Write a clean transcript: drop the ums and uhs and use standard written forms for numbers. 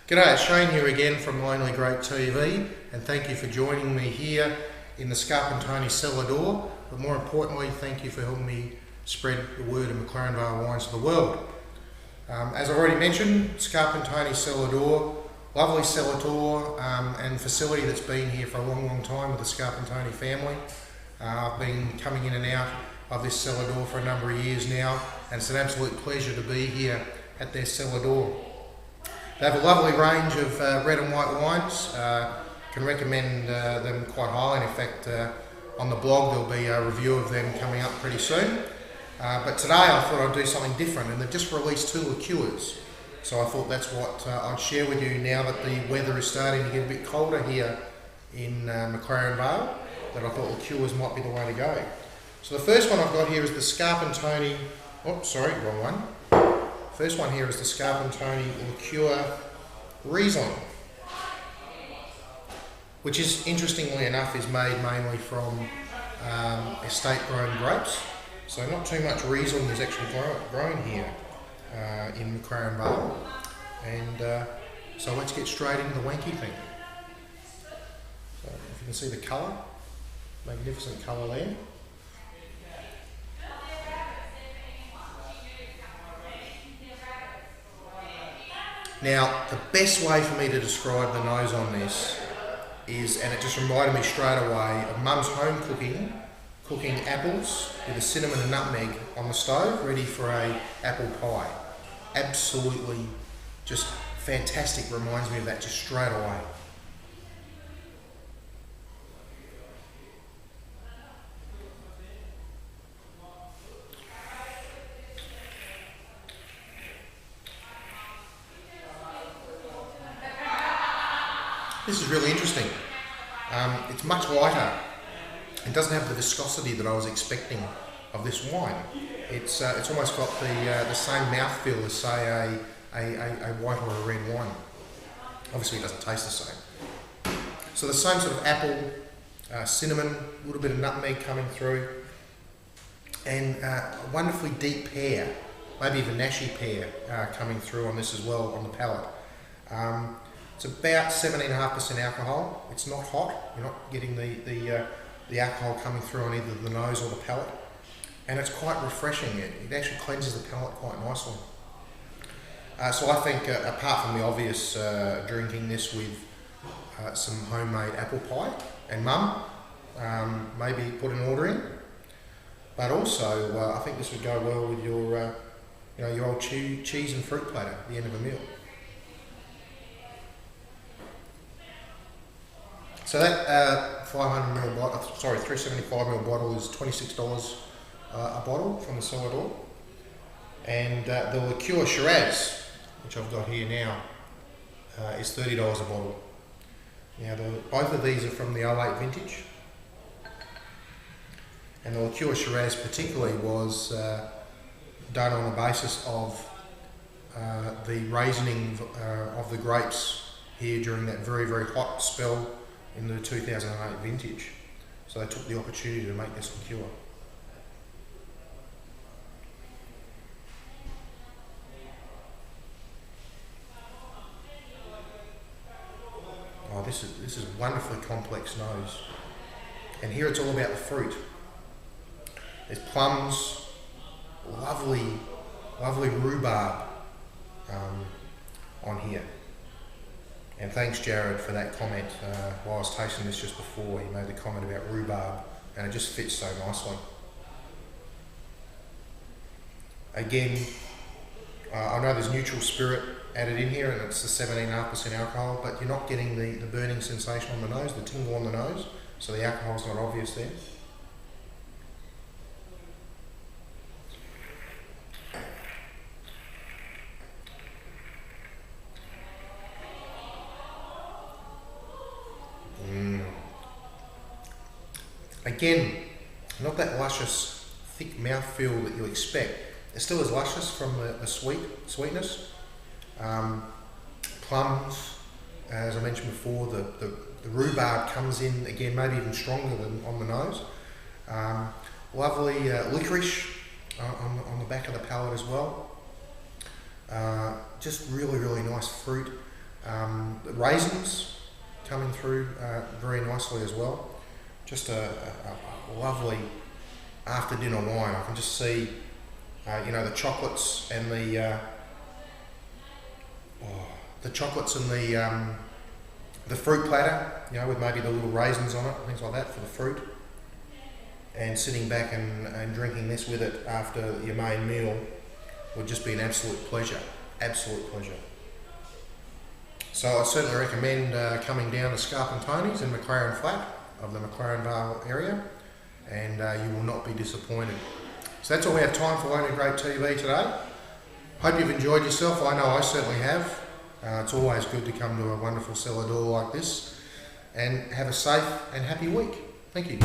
G'day, it's Shane here again from Lonely Grape TV, and thank you for joining me here in the Scarpantoni cellar door, but more importantly, thank you for helping me spread the word of McLaren Vale wines to the world. As I already mentioned, Scarpantoni cellar door, lovely cellar door and facility that's been here for a long time with the Scarpantoni family. I've been coming in and out of this cellar door for a number of years now, and it's an absolute pleasure to be here at their cellar door. They have a lovely range of red and white wines. Can recommend them quite highly. In fact, on the blog there'll be a review of them coming up pretty soon. But today I thought I'd do something different, and they've just released 2 liqueurs. So I thought that's what I'd share with you now that the weather is starting to get a bit colder here in McLaren Vale, that I thought liqueurs might be the way to go. So the first one I've got here is the Scarpantoni, wrong one. First one here is the Scarpantoni liqueur Riesling, which is, interestingly enough, is made mainly from estate-grown grapes. So not too much Riesling is actually grown here in McLaren Vale. And so let's get straight into the wanky thing. So if you can see the colour, magnificent colour there. Now, the best way for me to describe the nose on this is, and it just reminded me straight away of Mum's home cooking apples with a cinnamon and nutmeg on the stove, ready for a apple pie. Absolutely just fantastic, reminds me of that just straight away. This is really interesting. It's much lighter. It doesn't have the viscosity that I was expecting of this wine. It's almost got the same mouthfeel as, say, a white or a red wine. Obviously it doesn't taste the same. So the same sort of apple, cinnamon, a little bit of nutmeg coming through, and a wonderfully deep pear, maybe even Nashi pear coming through on this as well on the palate. It's about 17.5% alcohol. It's not hot. You're not getting the alcohol coming through on either the nose or the palate. And it's quite refreshing. It actually cleanses the palate quite nicely. So I think, apart from the obvious drinking this with some homemade apple pie, and Mum, maybe put an order in. But also, I think this would go well with your old cheese and fruit platter at the end of a meal. So that 375ml bottle is $26 a bottle from the cellar door. And the liqueur Shiraz, which I've got here now, is $30 a bottle. Now both of these are from the 08 vintage. And the liqueur Shiraz particularly was done on the basis of the raisioning of the grapes here during that very hot spell in the 2008 vintage. So they took the opportunity to make this liqueur. Oh, this is wonderfully complex nose. And here it's all about the fruit. There's plums, lovely rhubarb on here. And thanks, Jared, for that comment. While I was tasting this just before, he made the comment about rhubarb, and it just fits so nicely. Again, I know there's neutral spirit added in here, and it's the 17.5% alcohol, but you're not getting the burning sensation on the nose, the tingle on the nose, so the alcohol's not obvious there. Again, not that luscious, thick mouthfeel that you expect. It still is luscious from the sweetness. Plums, as I mentioned before, the rhubarb comes in again, maybe even stronger than on the nose. Lovely licorice on the back of the palate as well. Just really nice fruit. The raisins coming through very nicely as well. Just a lovely after dinner wine. I can just see the chocolates and the fruit platter, with maybe the little raisins on it, things like that for the fruit. And sitting back and drinking this with it after your main meal would just be an absolute pleasure. Absolute pleasure. So I certainly recommend coming down to Scarpantoni's in McLaren Flat of the McLaren Vale area, and you will not be disappointed. So that's all we have time for Lonely Grape TV today. Hope you've enjoyed yourself. I know I certainly have. It's always good to come to a wonderful cellar door like this and have a safe and happy week. Thank you.